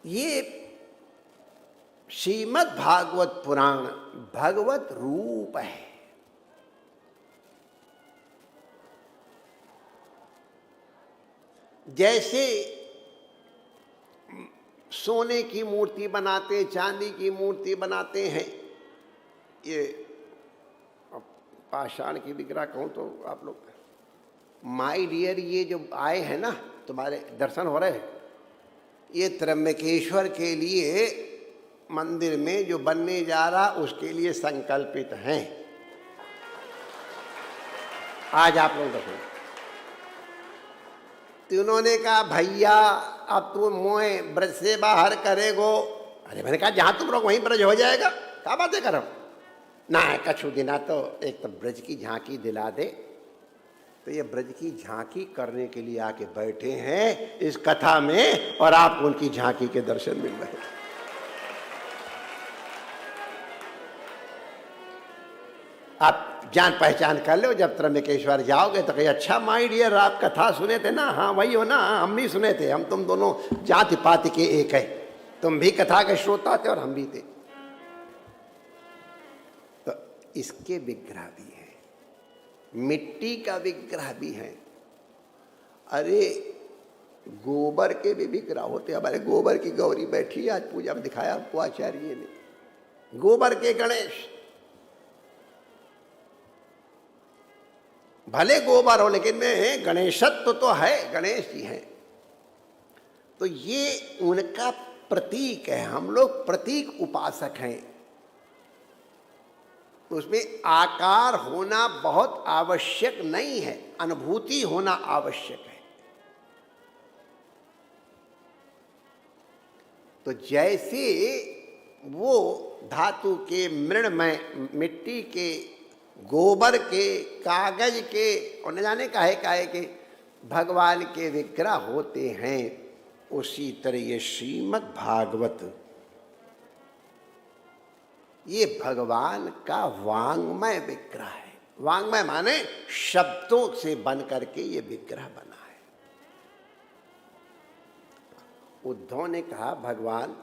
ये श्रीमद् भागवत पुराण भगवत रूप है। जैसे सोने की मूर्ति बनाते, चांदी की मूर्ति बनाते हैं, ये पाषाण की विग्रह कहूँ तो आप लोग माय डियर, ये जो आए हैं ना, तुम्हारे दर्शन हो रहे हैं, ये त्र्यंबकेश्वर के लिए मंदिर में जो बनने जा रहा उसके लिए संकल्पित हैं। आज आप लोग देखो, तो उन्होंने कहा भैया अब तुम मोए ब्रज से बाहर करेगो। अरे मैंने कहा जहां तुम लोग वहीं ब्रज हो जाएगा, क्या बातें करो ना। कछु दिना तो एक तो ब्रज की झांकी दिला दे। तो ये ब्रज की झांकी करने के लिए आके बैठे हैं इस कथा में, और आपको उनकी झांकी के दर्शन मिल रहे हैं। आप जान पहचान कर लो, जब त्र्यंबकेश्वर जाओगे तो कहीं अच्छा माय डियर आप कथा सुने थे ना। हाँ वही हो ना, हम नहीं सुने थे, हम तुम दोनों जाति पाति के एक है। तुम भी कथा के श्रोता थे और हम भी थे। तो इसके विग्रह भी है, मिट्टी का विग्रह भी है। अरे गोबर के भी विग्रह होते। हमारे गोबर की गौरी बैठी है, आज पूजा में दिखाया आपको आचार्य ने। गोबर के गणेश, भले गोबर हो लेकिन में गणेशत्व तो है, गणेश जी हैं। तो ये उनका प्रतीक है। हम लोग प्रतीक उपासक हैं। उसमें आकार होना बहुत आवश्यक नहीं है, अनुभूति होना आवश्यक है। तो जैसे वो धातु के, मृणमय, मिट्टी के, गोबर के, कागज के और न जाने काहे के भगवान के विग्रह होते हैं, उसी तरह ये श्रीमद् भागवत ये भगवान का वांग्मय विग्रह है। वांग्मय माने शब्दों से बन करके ये विग्रह बना है। उद्धव ने कहा भगवान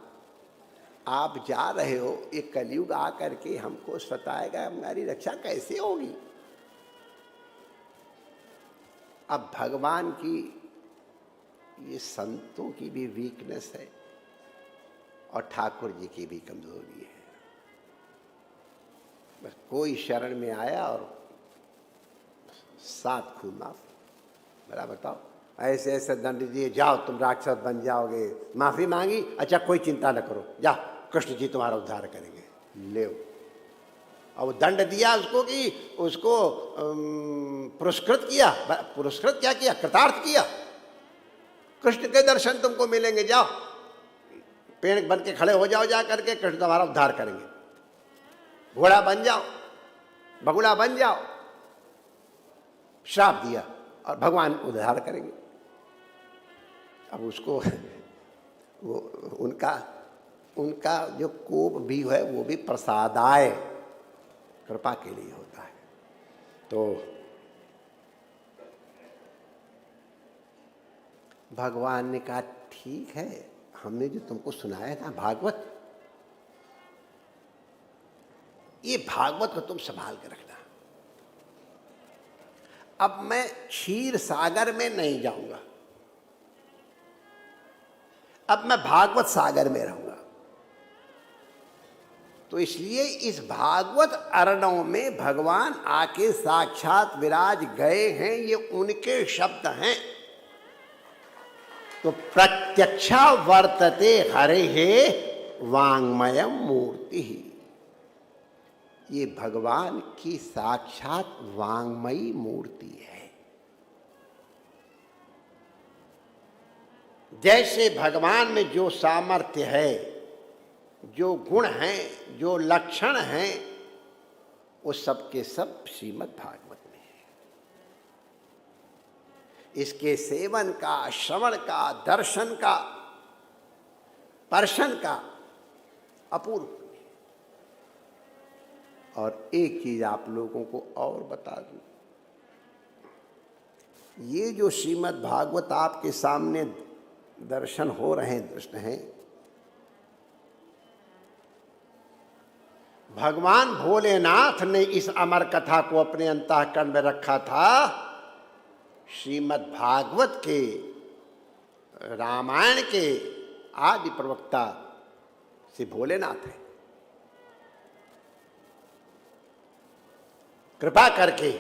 आप जा रहे हो, ये कलयुग आकर के हमको सताएगा, हमारी रक्षा कैसे होगी। अब भगवान की ये संतों की भी वीकनेस है और ठाकुर जी की भी कमजोरी है। बस कोई शरण में आया और 7 खून माफ। बड़ा बताओ, ऐसे ऐसे दंड दिए, जाओ तुम राक्षस बन जाओगे। माफी मांगी, अच्छा कोई चिंता न करो, जाओ कृष्ण जी तुम्हारा उद्धार करेंगे, ले। और दंड दिया उसको कि उसको पुरस्कृत किया। पुरस्कृत क्या किया? कृतार्थ किया। कृष्ण के दर्शन तुमको मिलेंगे, जाओ पेड़ बन के खड़े हो जाओ, जा करके कृष्ण तुम्हारा उद्धार करेंगे। घोड़ा बन जाओ, बगुला बन जाओ। श्राप दिया और भगवान उद्धार करेंगे। अब उसको वो उनका जो कोप भी है वो भी प्रसादाय, कृपा के लिए होता है। तो भगवान ने कहा ठीक है, हमने जो तुमको सुनाया था भागवत, ये भागवत को तुम संभाल के रखना। अब मैं क्षीर सागर में नहीं जाऊंगा, अब मैं भागवत सागर में रहूंगा। तो इसलिए इस भागवत अरणों में भगवान आके साक्षात विराज गए हैं, ये उनके शब्द हैं। तो प्रत्यक्षा वर्तते हरे वांग्मयम मूर्ति, ये भगवान की साक्षात वांग्मयी मूर्ति है। जैसे भगवान में जो सामर्थ्य है, जो गुण हैं, जो लक्षण हैं, वो सब के सब श्रीमद् भागवत में है। इसके सेवन का, श्रवण का, दर्शन का, स्पर्शन का अपूर्व। और एक चीज आप लोगों को और बता दूं, ये जो श्रीमद् भागवत आपके सामने दर्शन हो रहे हैं, दृष्ट हैं, भगवान भोलेनाथ ने इस अमर कथा को अपने अंतःकरण में रखा था। श्रीमद् भागवत के, रामायण के आदि प्रवक्ता श्री भोलेनाथ है। कृपा करके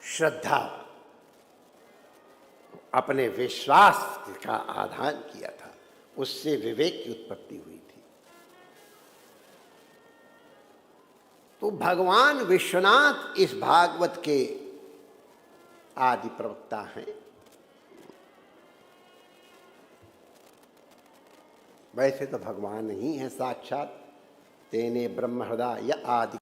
श्रद्धा अपने विश्वास का आधान किया था, उससे विवेक की उत्पत्ति हुई थी। तो भगवान विश्वनाथ इस भागवत के आदि प्रवक्ता हैं। वैसे तो भगवान ही हैं साक्षात। तेने ब्रह्म हृदय आदि